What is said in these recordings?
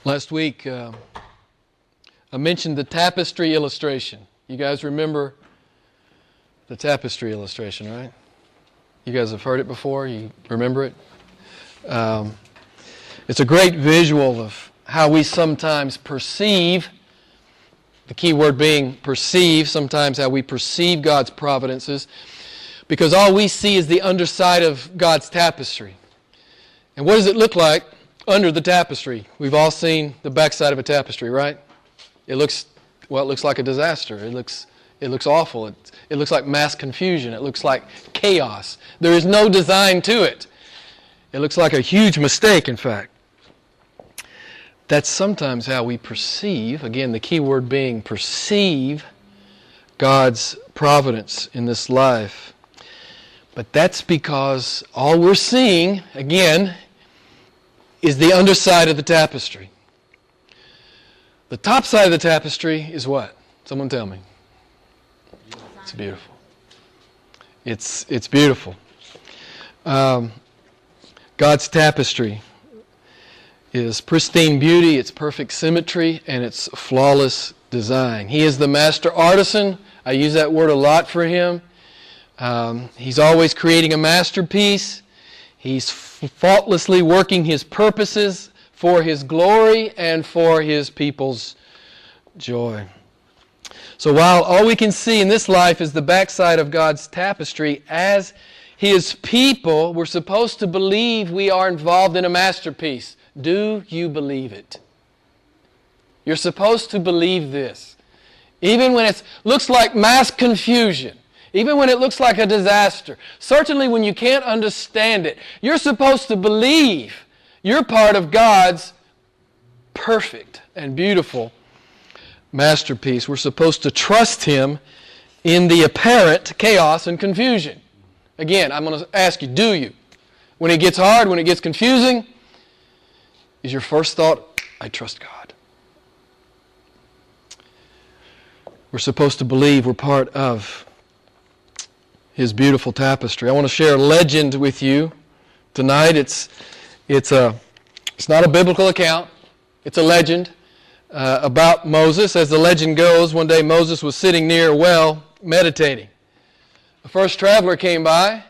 Last week, I mentioned the tapestry illustration. You guys remember the tapestry illustration, right? You guys have heard it before? You remember it? It's a great visual of how we sometimes perceive, the key word being perceive, sometimes how we perceive God's providences, because all we see is the underside of God's tapestry. And what does it look like under the tapestry? We've all seen the backside of a tapestry, right? It looks like a disaster. It looks awful. It looks like mass confusion. It looks like chaos. There is no design to it. It looks like a huge mistake, in fact. That's sometimes how we perceive, again, the key word being perceive, God's providence in this life. But that's because all we're seeing, again, is the underside of the tapestry. The top side of the tapestry is what? Someone tell me. It's beautiful. It's beautiful. God's tapestry is pristine beauty, it's perfect symmetry, and it's flawless design. He is the master artisan. I use that word a lot for him. He's always creating a masterpiece. He's faultlessly working his purposes for his glory and for his people's joy. So while all we can see in this life is the backside of God's tapestry, as his people, we're supposed to believe we are involved in a masterpiece. Do you believe it? You're supposed to believe this. Even when it looks like mass confusion, even when it looks like a disaster, certainly when you can't understand it, you're supposed to believe you're part of God's perfect and beautiful masterpiece. We're supposed to trust him in the apparent chaos and confusion. Again, I'm going to ask you, do you? When it gets hard, when it gets confusing, is your first thought, I trust God? We're supposed to believe we're part of his beautiful tapestry. I want to share a legend with you tonight. It's not a biblical account. It's a legend about Moses. As the legend goes, one day Moses was sitting near a well meditating. The first traveler came by,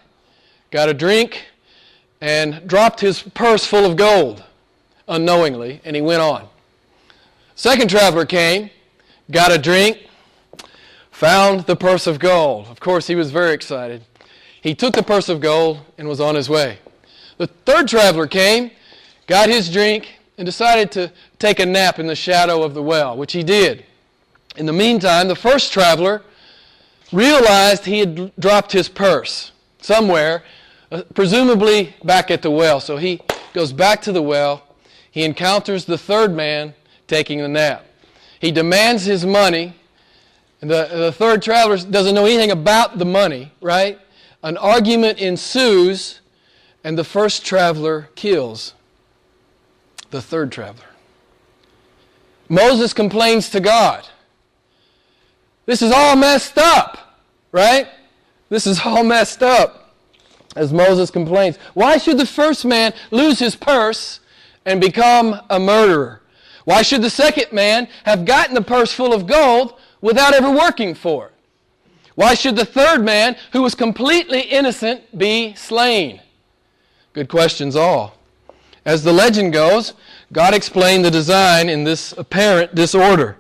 got a drink, and dropped his purse full of gold unknowingly, and he went on. Second traveler came, got a drink, found the purse of gold. Of course, he was very excited. He took the purse of gold and was on his way. The third traveler came, got his drink, and decided to take a nap in the shadow of the well, which he did. In the meantime, the first traveler realized he had dropped his purse somewhere, presumably back at the well. So he goes back to the well. He encounters the third man taking the nap. He demands his money. And the third traveler doesn't know anything about the money, right? An argument ensues, and the first traveler kills the third traveler. Moses complains to God. This is all messed up, right? This is all messed up, as Moses complains. Why should the first man lose his purse and become a murderer? Why should the second man have gotten the purse full of gold without ever working for it? Why should the third man, who was completely innocent, be slain? Good questions all. As the legend goes, God explained the design in this apparent disorder.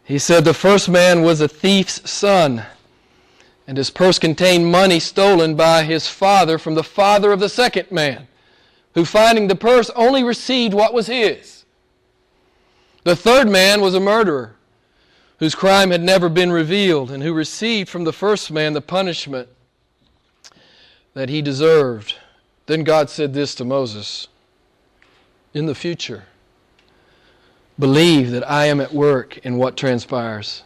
He said the first man was a thief's son, and his purse contained money stolen by his father from the father of the second man, who, finding the purse, only received what was his. The third man was a murderer, whose crime had never been revealed, and who received from the first man the punishment that he deserved. Then God said this to Moses: in the future, believe that I am at work in what transpires,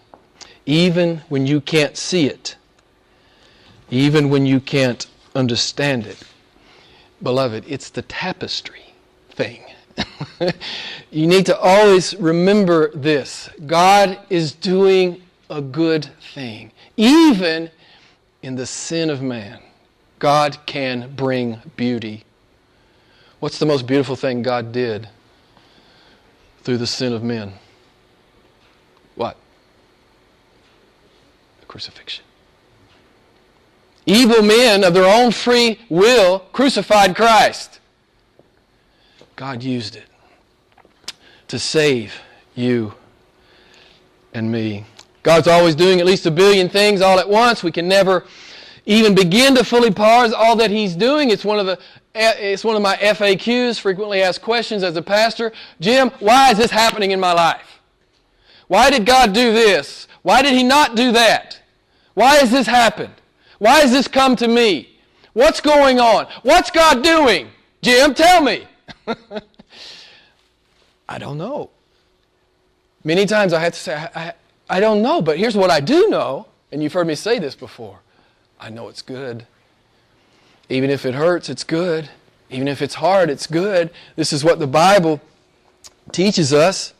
even when you can't see it, even when you can't understand it. Beloved, it's the tapestry thing. You need to always remember this. God is doing a good thing. Even in the sin of man, God can bring beauty. What's the most beautiful thing God did? through the sin of men. What? The crucifixion. Evil men of their own free will crucified Christ. God used it to save you and me. God's always doing at least a billion things all at once. We can never even begin to fully parse all that He's doing. It's one of my FAQs, frequently asked questions as a pastor. Jim, why is this happening in my life? Why did God do this? Why did He not do that? Why has this happened? Why has this come to me? What's going on? What's God doing? Jim, tell me. I don't know. Many times I have to say, I don't know, but here's what I do know, and you've heard me say this before. I know it's good. Even if it hurts, it's good. Even if it's hard, it's good. This is what the Bible teaches us.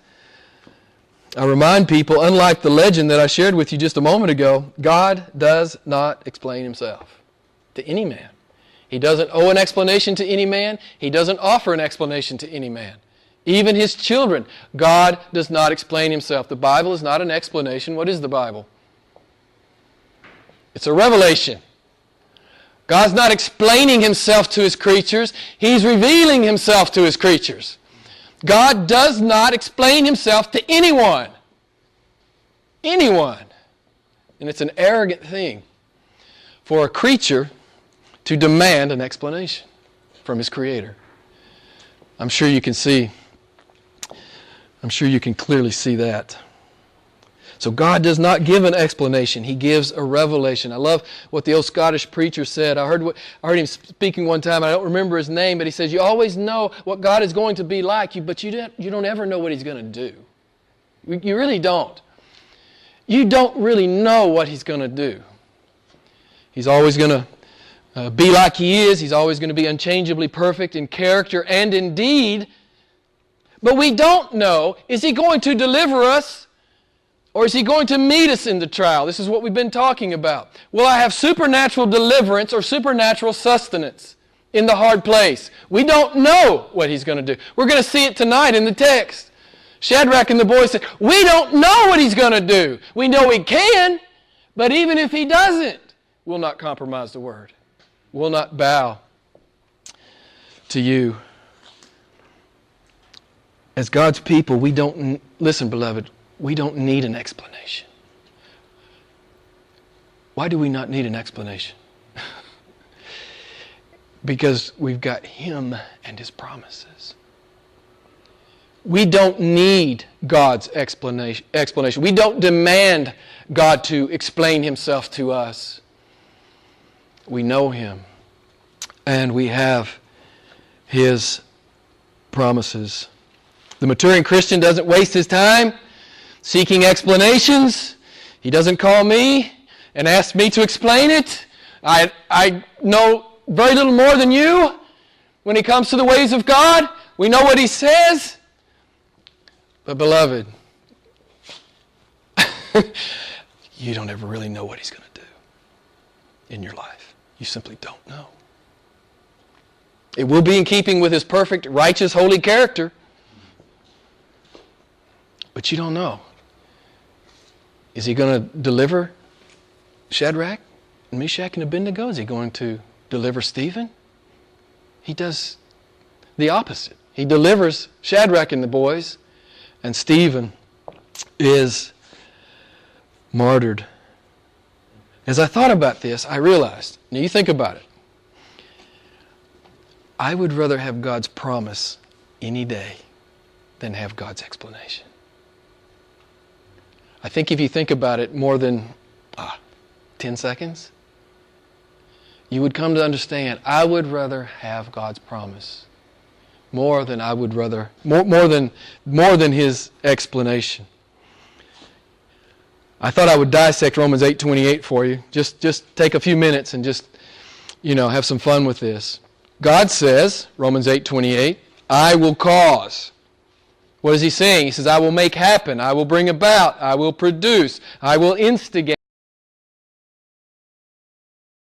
I remind people, unlike the legend that I shared with you just a moment ago, God does not explain Himself to any man. He doesn't owe an explanation to any man. He doesn't offer an explanation to any man. Even His children, God does not explain Himself. The Bible is not an explanation. What is the Bible? It's a revelation. God's not explaining Himself to His creatures. He's revealing Himself to His creatures. God does not explain Himself to anyone. Anyone. And it's an arrogant thing for a creature to demand an explanation from his Creator. I'm sure you can clearly see that. So God does not give an explanation. He gives a revelation. I love what the old Scottish preacher said. I heard him speaking one time. I don't remember his name, but he says, you always know what God is going to be like, but you don't ever know what He's going to do. You really don't. You don't really know what He's going to do. He's always going to be like He is. He's always going to be unchangeably perfect in character and in deed. But we don't know, is He going to deliver us? Or is He going to meet us in the trial? This is what we've been talking about. Will I have supernatural deliverance or supernatural sustenance in the hard place? We don't know what He's going to do. We're going to see it tonight in the text. Shadrach and the boys said, we don't know what He's going to do. We know He can, but even if He doesn't, we'll not compromise the Word. We'll not bow to you. As God's people, listen, beloved, we don't need an explanation. Why do we not need an explanation? Because we've got Him and His promises. We don't need God's explanation. We don't demand God to explain Himself to us. We know Him, and we have His promises. The maturing Christian doesn't waste his time seeking explanations. He doesn't call me and ask me to explain it. I know very little more than you when it comes to the ways of God. We know what He says. But beloved, you don't ever really know what He's going to do in your life. You simply don't know. It will be in keeping with His perfect, righteous, holy character. But you don't know. Is He going to deliver Shadrach, Meshach, and Abednego? Is He going to deliver Stephen? He does the opposite. He delivers Shadrach and the boys, and Stephen is martyred. As I thought about this, I realized, now you think about it, I would rather have God's promise any day than have God's explanation. I think if you think about it more than 10 seconds, you would come to understand, I would rather have God's promise more than His explanation. I thought I would dissect Romans 8:28 for you. Just take a few minutes and just, have some fun with this. God says, Romans 8:28, I will cause. What is He saying? He says, I will make happen, I will bring about, I will produce, I will instigate.